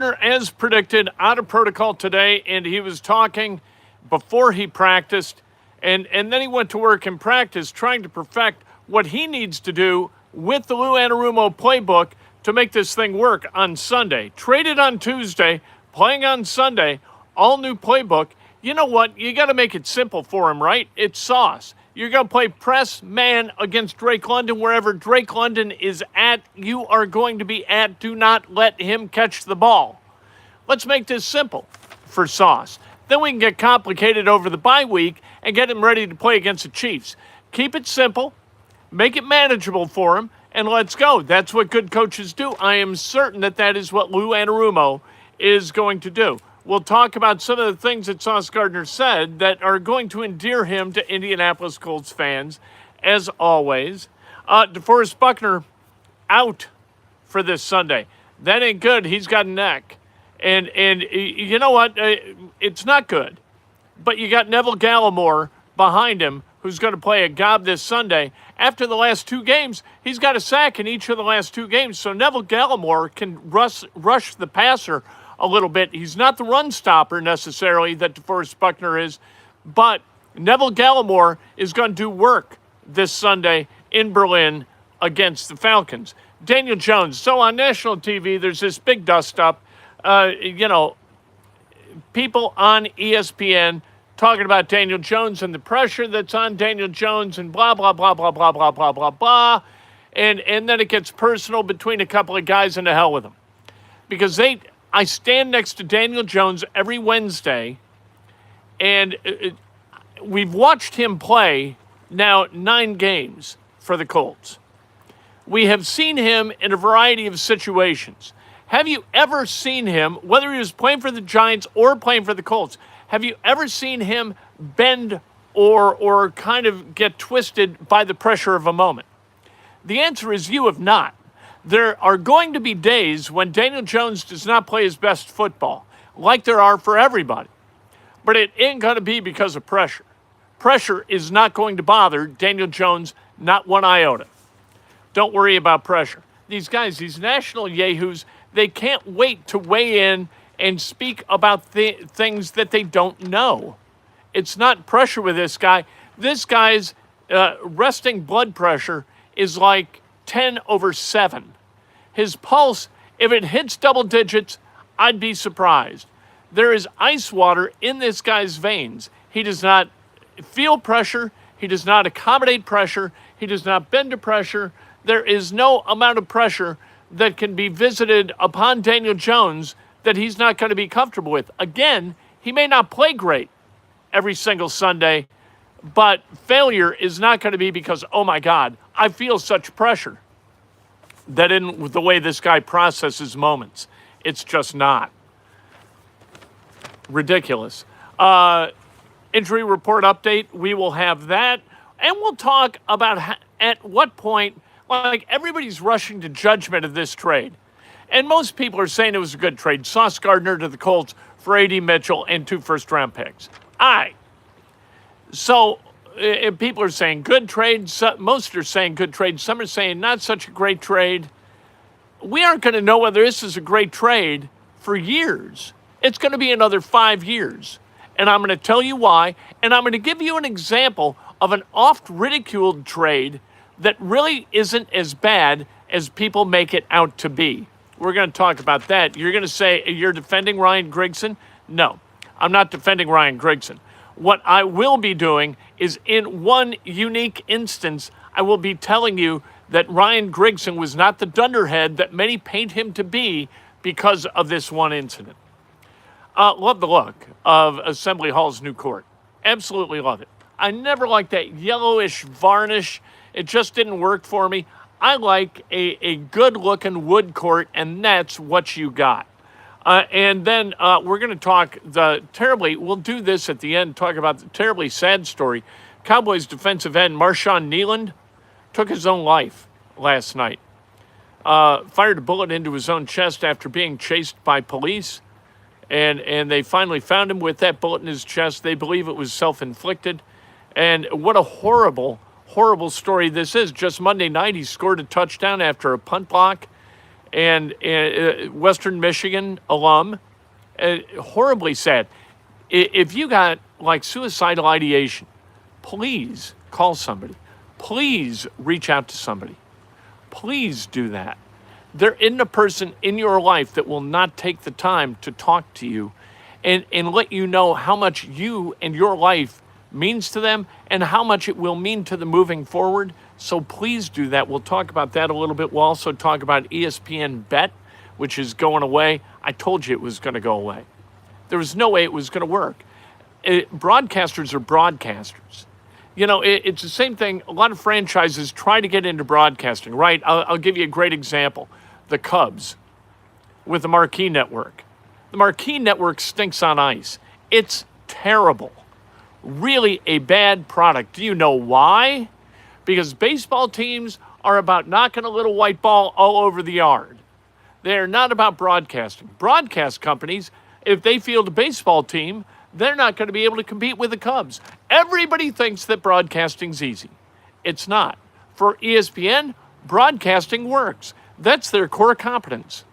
As predicted, out of protocol today, and he was talking before he practiced, and then he went to work in practice trying to perfect what he needs to do with the Lou Anarumo playbook to make this thing work on Sunday. Traded on Tuesday, playing on Sunday, all new playbook. You know what? You got to make it simple for him, right? It's sauce. You're going to play press man against Drake London. Wherever Drake London is at, you are going to be at. Do not let him catch the ball. Let's make this simple for Sauce. Then we can get complicated over the bye week and get him ready to play against the Chiefs. Keep it simple, make it manageable for him, and let's go. That's what good coaches do. I am certain that is what Lou Anarumo is going to do. We'll talk about some of the things that Sauce Gardner said that are going to endear him to Indianapolis Colts fans, as always. DeForest Buckner out for this Sunday. That ain't good. He's got a neck. And you know what? It's not good. But you got Neville Gallimore behind him who's going to play a gob this Sunday. After the last two games, he's got a sack in each of the last two games. So Neville Gallimore can rush the passer a little bit. He's not the run stopper necessarily that DeForest Buckner is, but Neville Gallimore is going to do work this Sunday in Berlin against the Falcons. Daniel Jones. So on national TV, there's this big dust-up. People on ESPN talking about Daniel Jones and the pressure that's on Daniel Jones and blah, blah, blah, blah, blah, blah, blah, blah, blah. And then it gets personal between a couple of guys, and to hell with them. Because I stand next to Daniel Jones every Wednesday, and we've watched him play now 9 games for the Colts. We have seen him in a variety of situations. Have you ever seen him, whether he was playing for the Giants or playing for the Colts, have you ever seen him bend or kind of get twisted by the pressure of a moment? The answer is you have not. There are going to be days when Daniel Jones does not play his best football, like there are for everybody. But it ain't going to be because of pressure. Pressure is not going to bother Daniel Jones, not one iota. Don't worry about pressure. These guys, these national yahoos, they can't wait to weigh in and speak about things that they don't know. It's not pressure with this guy. This guy's resting blood pressure is like 10/7. His pulse, if it hits double digits, I'd be surprised. There is ice water in this guy's veins. He does not feel pressure. He does not accommodate pressure. He does not bend to pressure. There is no amount of pressure that can be visited upon Daniel Jones that he's not going to be comfortable with. Again, he may not play great every single Sunday, but failure is not going to be because, oh my God, I feel such pressure. That isn't the way this guy processes moments. It's just not. Ridiculous. Injury report update, we will have that. And we'll talk about at what point, like everybody's rushing to judgment of this trade. And most people are saying it was a good trade. Sauce Gardner to the Colts for A.D. Mitchell and 2 first-round picks. All right. So people are saying good trade. Most are saying good trade. Some are saying not such a great trade. We aren't going to know whether this is a great trade for years. It's going to be another 5 years. And I'm going to tell you why. And I'm going to give you an example of an oft-ridiculed trade that really isn't as bad as people make it out to be. We're going to talk about that. You're going to say, you're defending Ryan Grigson? No, I'm not defending Ryan Grigson. What I will be doing is in one unique instance, I will be telling you that Ryan Grigson was not the dunderhead that many paint him to be because of this one incident. Love the look of Assembly Hall's new court. Absolutely love it. I never liked that yellowish varnish. It just didn't work for me. I like a good-looking wood court, and that's what you got. And then we're going to talk we'll do this at the end, talk about the terribly sad story. Cowboys defensive end Marshawn Kneeland took his own life last night. Fired a bullet into his own chest after being chased by police. And they finally found him with that bullet in his chest. They believe it was self-inflicted. And what a horrible, horrible story this is. Just Monday night, he scored a touchdown after a punt block. and Western Michigan alum. Horribly sad. If you got like suicidal ideation, please call somebody. Please reach out to somebody. Please do that. There isn't a person in your life that will not take the time to talk to you and let you know how much you and your life means to them and how much it will mean to them moving forward. So please do that. We'll talk about that a little bit. We'll also talk about ESPN Bet, which is going away. I told you it was going to go away. There was no way it was going to work. Broadcasters are broadcasters. You know, it's the same thing. A lot of franchises try to get into broadcasting, right? I'll give you a great example. The Cubs with the Marquee Network. The Marquee Network stinks on ice. It's terrible. Really a bad product. Do you know why? Because baseball teams are about knocking a little white ball all over the yard. They're not about broadcasting. Broadcast companies, if they field a baseball team, they're not going to be able to compete with the Cubs. Everybody thinks that broadcasting's easy. It's not. For ESPN, broadcasting works. That's their core competence.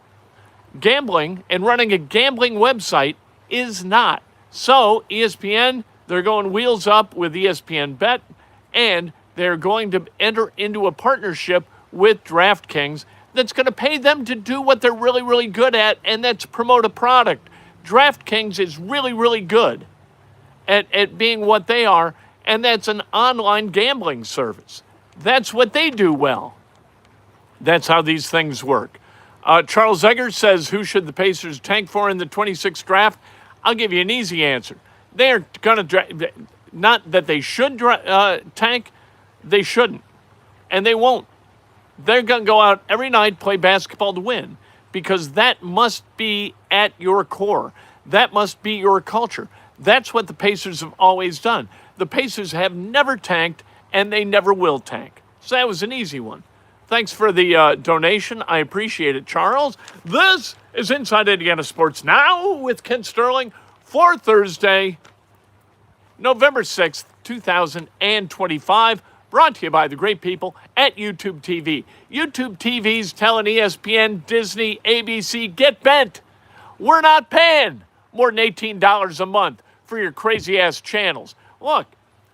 Gambling and running a gambling website is not. So ESPN, they're going wheels up with ESPN Bet, and they're going to enter into a partnership with DraftKings that's going to pay them to do what they're really, really good at, and that's promote a product. DraftKings is really, really good at being what they are, and that's an online gambling service. That's what they do well. That's how these things work. Charles Egger says, who should the Pacers tank for in the 26th draft? I'll give you an easy answer. They're going to not that they should tank, they shouldn't, and they won't. They're going to go out every night, play basketball to win, because that must be at your core. That must be your culture. That's what the Pacers have always done. The Pacers have never tanked, and they never will tank. So that was an easy one. Thanks for the donation. I appreciate it, Charles. This is Inside Indiana Sports Now with Ken Sterling for Thursday, November 6th, 2025. Brought to you by the great people at YouTube TV. YouTube TV's telling ESPN, Disney, ABC, get bent. We're not paying more than $18 a month for your crazy-ass channels. Look,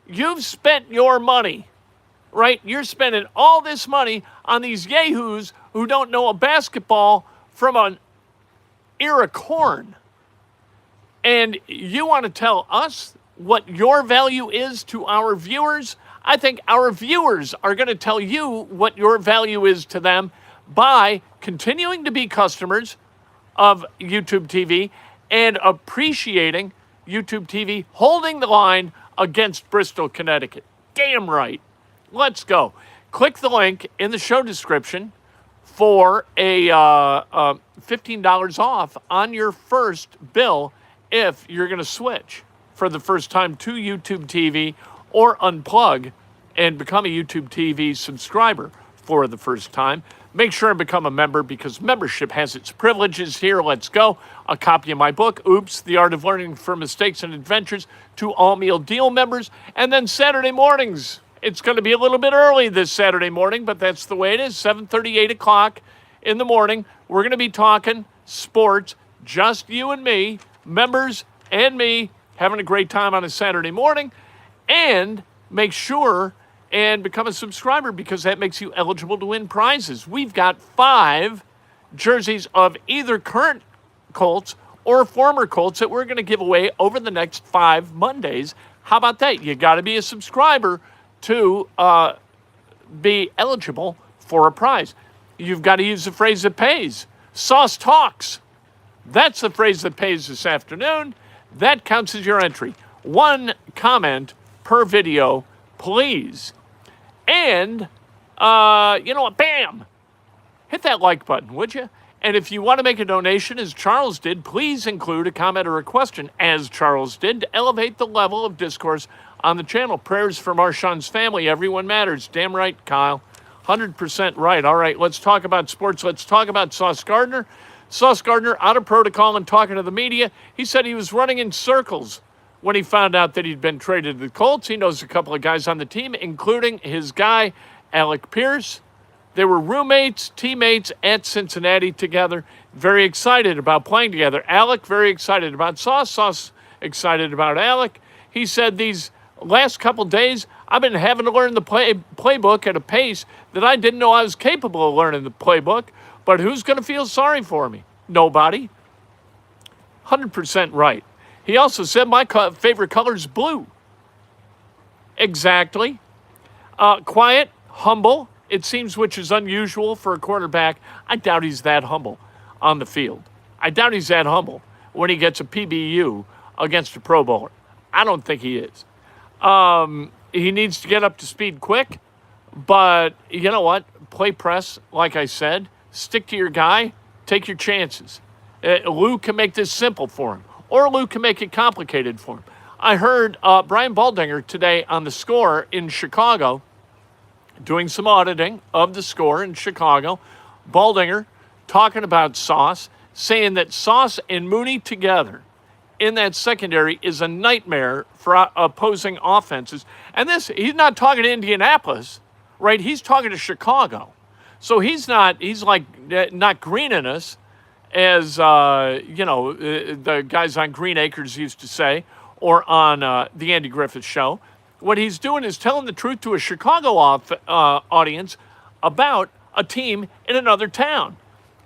you've spent your money, right? You're spending all this money on these yahoos who don't know a basketball from an ear of corn. And you want to tell us what your value is to our viewers? I think our viewers are going to tell you what your value is to them by continuing to be customers of YouTube TV and appreciating YouTube TV holding the line against Bristol, Connecticut. Damn right. Let's go. Click the link in the show description for a $15 off on your first bill if you're going to switch for the first time to YouTube TV or unplug and become a YouTube TV subscriber for the first time. Make sure and become a member because membership has its privileges here. Let's go. A copy of my book, Oops, The Art of Learning from Mistakes and Adventures, to all meal deal members. And then Saturday mornings. It's going to be a little bit early this Saturday morning, but that's the way it is. 7:30, 8 o'clock in the morning. We're going to be talking sports, just you and me, members and me, having a great time on a Saturday morning. And make sure and become a subscriber because that makes you eligible to win prizes. We've got 5 jerseys of either current Colts or former Colts that we're going to give away over the next 5 Mondays. How about that? You got to be a subscriber to be eligible for a prize. You've got to use the phrase that pays. Sauce talks. That's the phrase that pays this afternoon. That counts as your entry. 1 comment per video, please. And, you know what, bam! Hit that like button, would you? And if you want to make a donation, as Charles did, please include a comment or a question, as Charles did, to elevate the level of discourse on the channel. Prayers for Marshawn's family. Everyone matters. Damn right, Kyle. 100% right. All right, let's talk about sports. Let's talk about Sauce Gardner. Sauce Gardner out of protocol and talking to the media. He said he was running in circles when he found out that he'd been traded to the Colts. He knows a couple of guys on the team, including his guy, Alec Pierce, They were roommates, teammates at Cincinnati together, very excited about playing together. Alec, very excited about Sauce. Sauce, excited about Alec. He said these last couple days, I've been having to learn the playbook at a pace that I didn't know I was capable of learning the playbook. But who's going to feel sorry for me? Nobody. 100% right. He also said my favorite color is blue. Exactly. Quiet, humble, it seems, which is unusual for a quarterback. I doubt he's that humble on the field. I doubt he's that humble when he gets a PBU against a Pro Bowler. I don't think he is. He needs to get up to speed quick, but you know what? Play press, like I said. Stick to your guy. Take your chances. Lou can make this simple for him, or Lou can make it complicated for him. I heard Brian Baldinger today on the Score in Chicago doing some auditing of the Score in Chicago. Baldinger talking about Sauce, saying that Sauce and Mooney together in that secondary is a nightmare for opposing offenses. And this, he's not talking to Indianapolis, right? He's talking to Chicago. So he's not greening us as, the guys on Green Acres used to say, or on the Andy Griffith Show. What he's doing is telling the truth to a Chicago audience about a team in another town.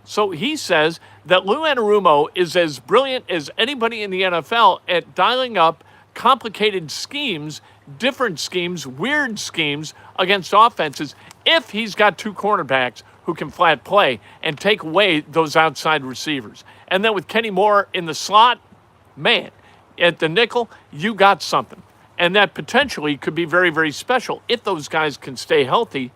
So he says that Lou Anarumo is as brilliant as anybody in the NFL at dialing up complicated schemes, different schemes, weird schemes against offenses if he's got two cornerbacks who can flat play and take away those outside receivers. And then with Kenny Moore in the slot, man, at the nickel, you got something. And that potentially could be very, very special if those guys can stay healthy.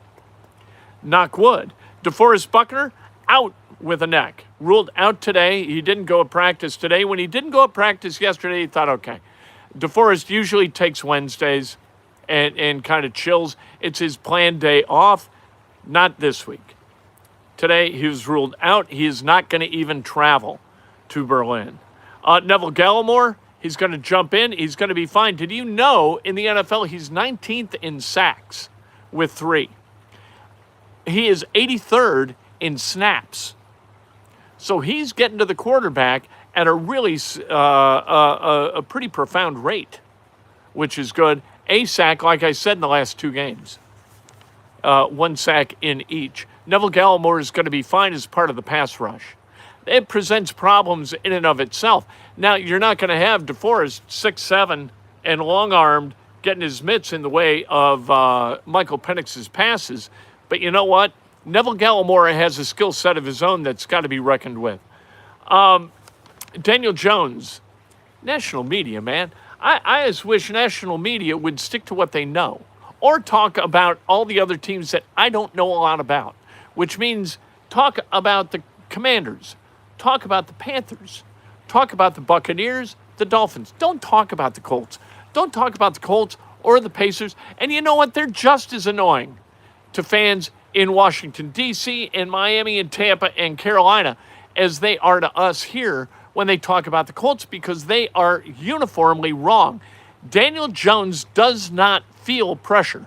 Knock wood. DeForest Buckner, out with a neck. Ruled out today. He didn't go at practice today. When he didn't go at practice yesterday, he thought, okay. DeForest usually takes Wednesdays and kind of chills. It's his planned day off. Not this week. Today, he was ruled out. He is not going to even travel to Berlin. Neville Gallimore, he's going to jump in. He's going to be fine. Did you know in the NFL he's 19th in sacks with 3? He is 83rd in snaps. So he's getting to the quarterback at a really a pretty profound rate, which is good. A sack, like I said, in the last 2 games. 1 sack in each. Neville Gallimore is going to be fine as part of the pass rush. It presents problems in and of itself. Now, you're not going to have DeForest 6'7" and long-armed getting his mitts in the way of Michael Penix's passes. But you know what? Neville Gallimore has a skill set of his own that's got to be reckoned with. Daniel Jones, national media, man. I just wish national media would stick to what they know or talk about all the other teams that I don't know a lot about, which means talk about the Commanders, talk about the Panthers, talk about the Buccaneers, the Dolphins. Don't talk about the Colts. Don't talk about the Colts or the Pacers. And you know what? They're just as annoying to fans in Washington, D.C., and Miami, and Tampa, and Carolina as they are to us here when they talk about the Colts, because they are uniformly wrong. Daniel Jones does not feel pressure.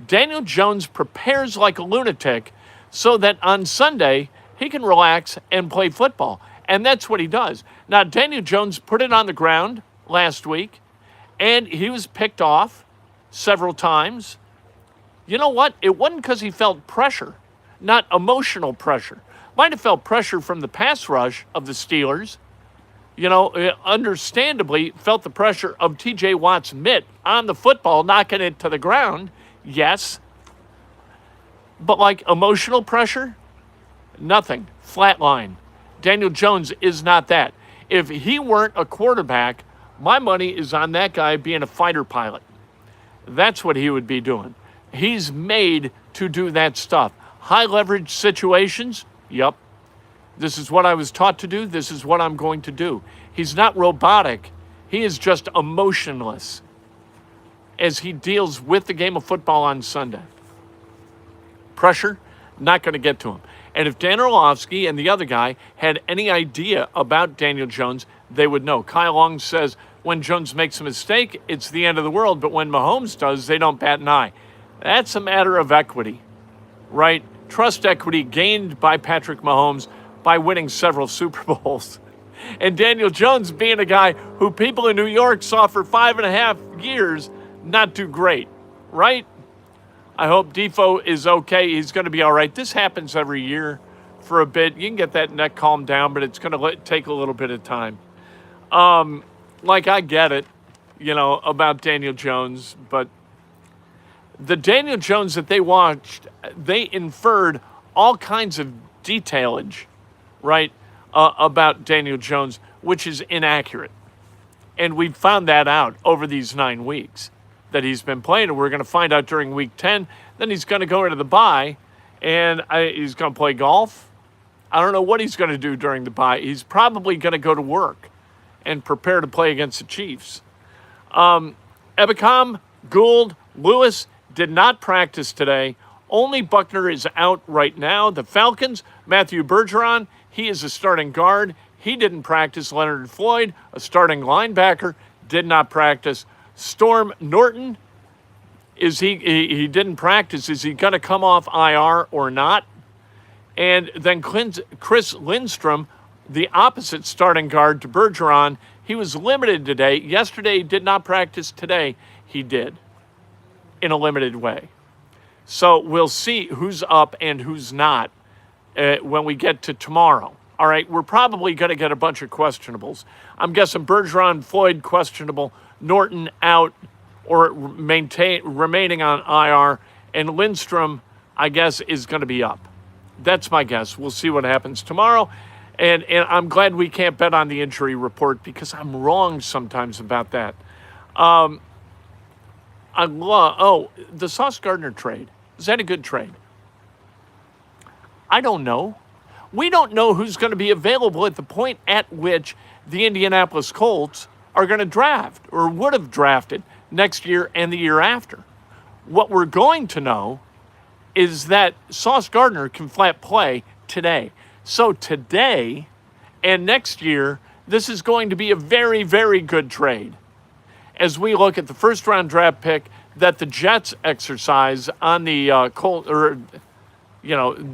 Daniel Jones prepares like a lunatic so that on Sunday he can relax and play football. And that's what he does. Now, Daniel Jones put it on the ground last week, and he was picked off several times. You know what? It wasn't because he felt pressure, not emotional pressure. Might have felt pressure from the pass rush of the Steelers. You know, understandably felt the pressure of T.J. Watt's mitt on the football, knocking it to the ground. Yes. But like emotional pressure, nothing. Flatline. Daniel Jones is not that. If he weren't a quarterback, my money is on that guy being a fighter pilot. That's what he would be doing. He's made to do that stuff. High leverage situations, yep. This is what I was taught to do. This is what I'm going to do. He's not robotic. He is just emotionless as he deals with the game of football on Sunday. Pressure, not going to get to him. And if Dan Orlovsky and the other guy had any idea about Daniel Jones, they would know. Kyle Long says when Jones makes a mistake, it's the end of the world. But when Mahomes does, they don't bat an eye. That's a matter of equity, right? trust equity gained by Patrick Mahomes by winning several Super Bowls. And Daniel Jones being a guy who people in New York saw for 5.5 years not do great, right? I hope Defo is okay. He's going to be all right. This happens every year for a bit. You can get that neck calmed down, but it's going to take a little bit of time. I get it, about Daniel Jones, but the Daniel Jones that they watched, they inferred all kinds of detailage, right, about Daniel Jones, which is inaccurate. And we've found that out over these 9 weeks that he's been playing, and we're going to find out during week 10. Then he's going to go into the bye, and he's going to play golf. I don't know what he's going to do during the bye. He's probably going to go to work and prepare to play against the Chiefs. Ebicom, Gould, Lewis did not practice today. Only Buckner is out right now. The Falcons, Matthew Bergeron, he is a starting guard. He didn't practice. Leonard Floyd, a starting linebacker, did not practice. Storm Norton, he didn't practice. Is he going to come off IR or not? And then Chris Lindstrom, the opposite starting guard to Bergeron, he was limited today. Yesterday he did not practice. Today he did in a limited way. So we'll see who's up and who's not when we get to tomorrow. All right, we're probably going to get a bunch of questionables. I'm guessing Bergeron, Floyd, questionable, Norton out or remaining on IR, and Lindstrom, I guess, is going to be up. That's my guess. We'll see what happens tomorrow. And I'm glad we can't bet on the injury report because I'm wrong sometimes about that. The Sauce Gardner trade. Is that a good trade? I don't know. We don't know who's going to be available at the point at which the Indianapolis Colts are going to draft or would have drafted next year and the year after. What we're going to know is that Sauce Gardner can flat play today. So today and next year, this is going to be a very, very good trade. As we look at the first-round draft pick that the Jets exercise on the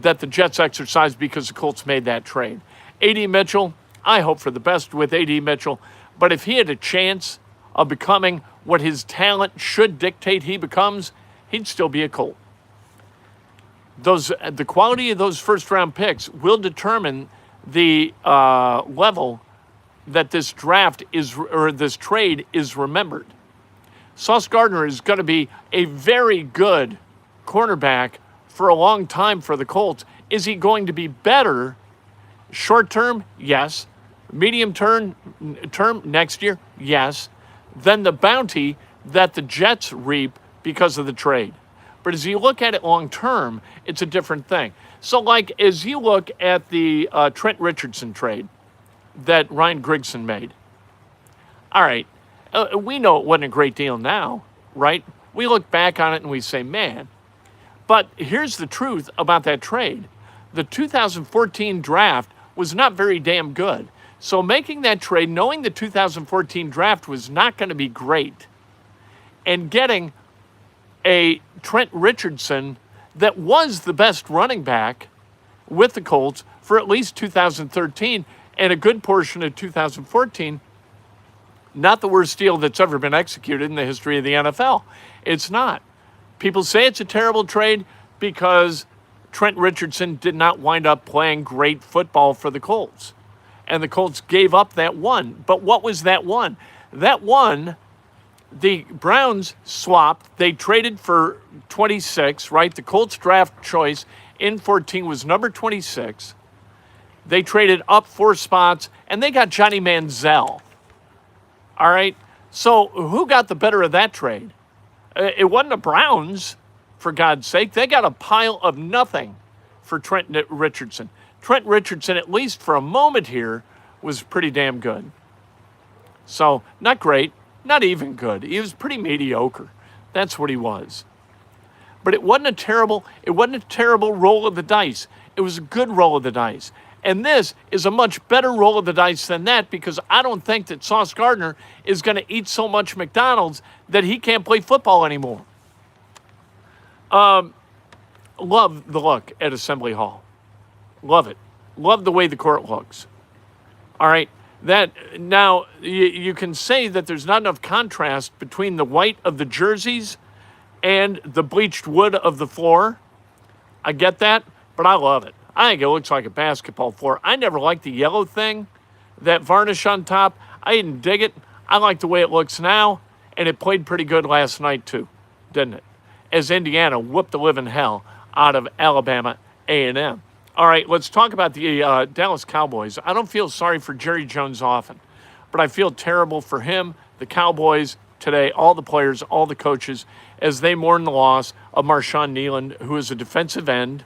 that the Jets exercise because the Colts made that trade. A.D. Mitchell, I hope for the best with A.D. Mitchell, but if he had a chance of becoming what his talent should dictate he becomes, he'd still be a Colt. The quality of those first-round picks will determine the level that this draft is or this trade is remembered. Sauce Gardner is going to be a very good cornerback for a long time for the Colts. Is he going to be better short term? Yes. Medium term next year? Yes. Then the bounty that the Jets reap because of the trade. But as you look at it long term, it's a different thing. So as you look at the Trent Richardson trade that Ryan Grigson made, all right, we know it wasn't a great deal now, right? We look back on it and we say, man. But here's the truth about that trade. The 2014 draft was not very damn good. So making that trade, knowing the 2014 draft was not going to be great, and getting a Trent Richardson that was the best running back with the Colts for at least 2013 and a good portion of 2014, not the worst deal that's ever been executed in the history of the NFL. It's not. People say it's a terrible trade because Trent Richardson did not wind up playing great football for the Colts. And the Colts gave up that one. But what was that one? That one, the Browns swapped. They traded for 26, right? The Colts draft choice in 14 was number 26. They traded up 4 spots, and they got Johnny Manziel. All right? So who got the better of that trade? It wasn't the Browns, for God's sake. They got a pile of nothing for Trent Richardson. Trent Richardson, at least for a moment here, was pretty damn good. So, not great, not even good. He was pretty mediocre. That's what he was. But it wasn't a terrible roll of the dice. It was a good roll of the dice. And this is a much better roll of the dice than that because I don't think that Sauce Gardner is going to eat so much McDonald's that he can't play football anymore. love the look at Assembly Hall. Love it. Love the way the court looks. All right. That now you can say that there's not enough contrast between the white of the jerseys and the bleached wood of the floor. I get that, but I love it. I think it looks like a basketball floor. I never liked the yellow thing, that varnish on top. I didn't dig it. I like the way it looks now, and it played pretty good last night too, didn't it? As Indiana whooped the living hell out of Alabama A&M. All right, let's talk about the Dallas Cowboys. I don't feel sorry for Jerry Jones often, but I feel terrible for him, the Cowboys today, all the players, all the coaches, as they mourn the loss of Marshawn Kneeland, who is a defensive end,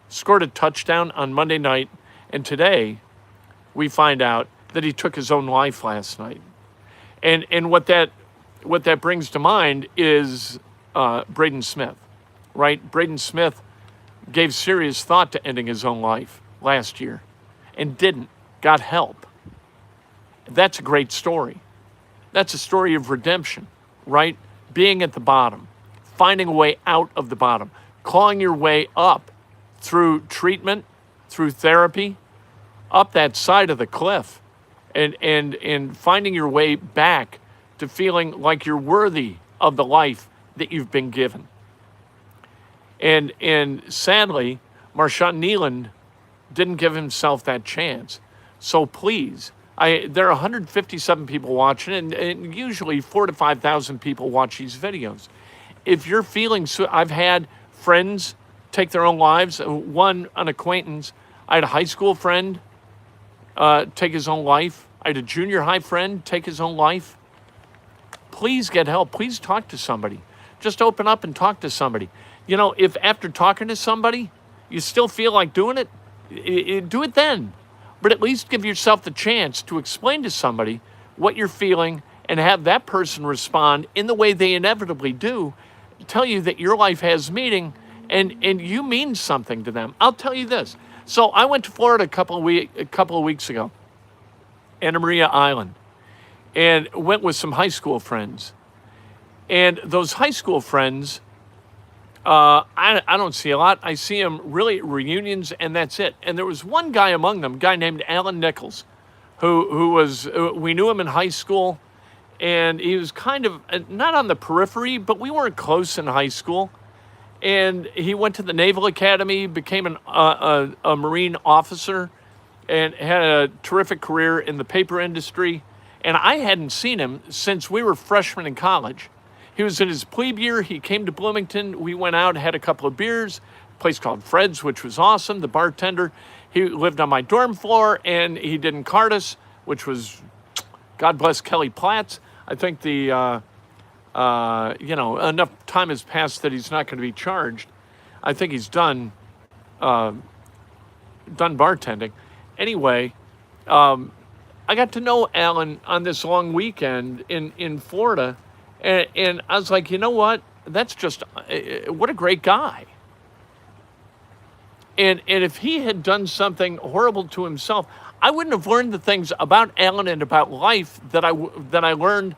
scored a touchdown on Monday night, and today we find out that he took his own life last night. And what that brings to mind is Braden Smith, right? Braden Smith gave serious thought to ending his own life last year and didn't, got help. That's a great story. That's a story of redemption, right? Being at the bottom, finding a way out of the bottom, clawing your way up through treatment, through therapy, up that side of the cliff, and finding your way back to feeling like you're worthy of the life that you've been given. And sadly, Marshawn Kneeland didn't give himself that chance. So please, there are 157 people watching, and usually 4,000 to 5,000 people watch these videos. If you're feeling so, I've had friends take their own lives. An acquaintance, I had a high school friend take his own life. I had a junior high friend take his own life. Please get help. Please talk to somebody. Just open up and talk to somebody. You know, if after talking to somebody, you still feel like doing it, do it then. But at least give yourself the chance to explain to somebody what you're feeling and have that person respond in the way they inevitably do, tell you that your life has meaning and you mean something to them. I'll tell you this. So I went to Florida a couple of weeks ago, Anna Maria Island, and went with some high school friends. And those high school friends, I don't see a lot. I see them really at reunions, and that's it. And there was one guy among them, a guy named Alan Nichols, who was, we knew him in high school, and he was kind of not on the periphery, but we weren't close in high school. And he went to the Naval Academy, became a Marine officer, and had a terrific career in the paper industry. And I hadn't seen him since we were freshmen in college. He was in his plebe year. He came to Bloomington. We went out, had a couple of beers, a place called Fred's, which was awesome. The bartender, he lived on my dorm floor, and he didn't card us, which was, God bless Kelly Platts. I think enough time has passed that he's not going to be charged. I think he's done bartending. Anyway, I got to know Alan on this long weekend in Florida, and I was like, you know what? That's just, what a great guy. And if he had done something horrible to himself, I wouldn't have learned the things about Alan and about life that I learned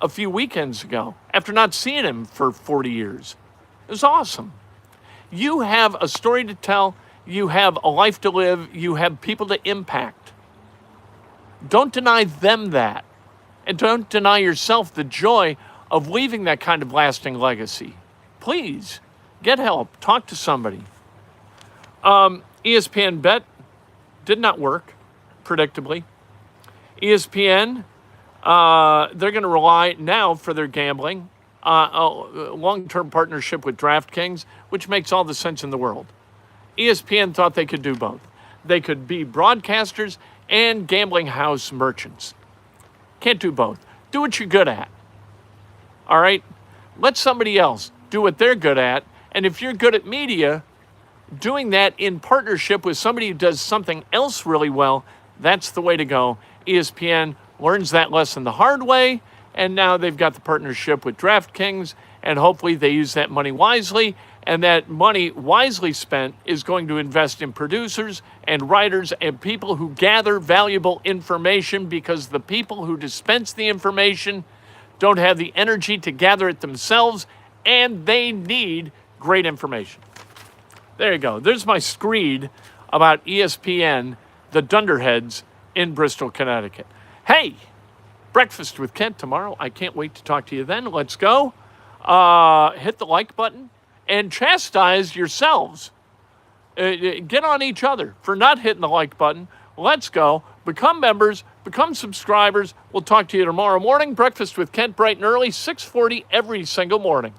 a few weekends ago after not seeing him for 40 years. It was awesome. You have a story to tell. You have a life to live. You have people to impact. Don't deny them that. And don't deny yourself the joy of leaving that kind of lasting legacy. Please, get help. Talk to somebody. ESPN Bet did not work, predictably. ESPN, they're going to rely now for their gambling a long-term partnership with DraftKings, which makes all the sense in the world. ESPN thought they could do both. They could be broadcasters and gambling house merchants. Can't do both. Do what you're good at. All right? Let somebody else do what they're good at. And if you're good at media, doing that in partnership with somebody who does something else really well, that's the way to go. ESPN learns that lesson the hard way, and now they've got the partnership with DraftKings, and hopefully they use that money wisely, and that money wisely spent is going to invest in producers and writers and people who gather valuable information, because the people who dispense the information don't have the energy to gather it themselves, and they need great information. There you go. There's my screed about ESPN, the Dunderheads in Bristol, Connecticut. Hey, Breakfast with Kent tomorrow. I can't wait to talk to you then. Let's go. Hit the like button and chastise yourselves. Get on each other for not hitting the like button. Let's go. Become members. Become subscribers. We'll talk to you tomorrow morning. Breakfast with Kent, bright and early, 6:40 every single morning.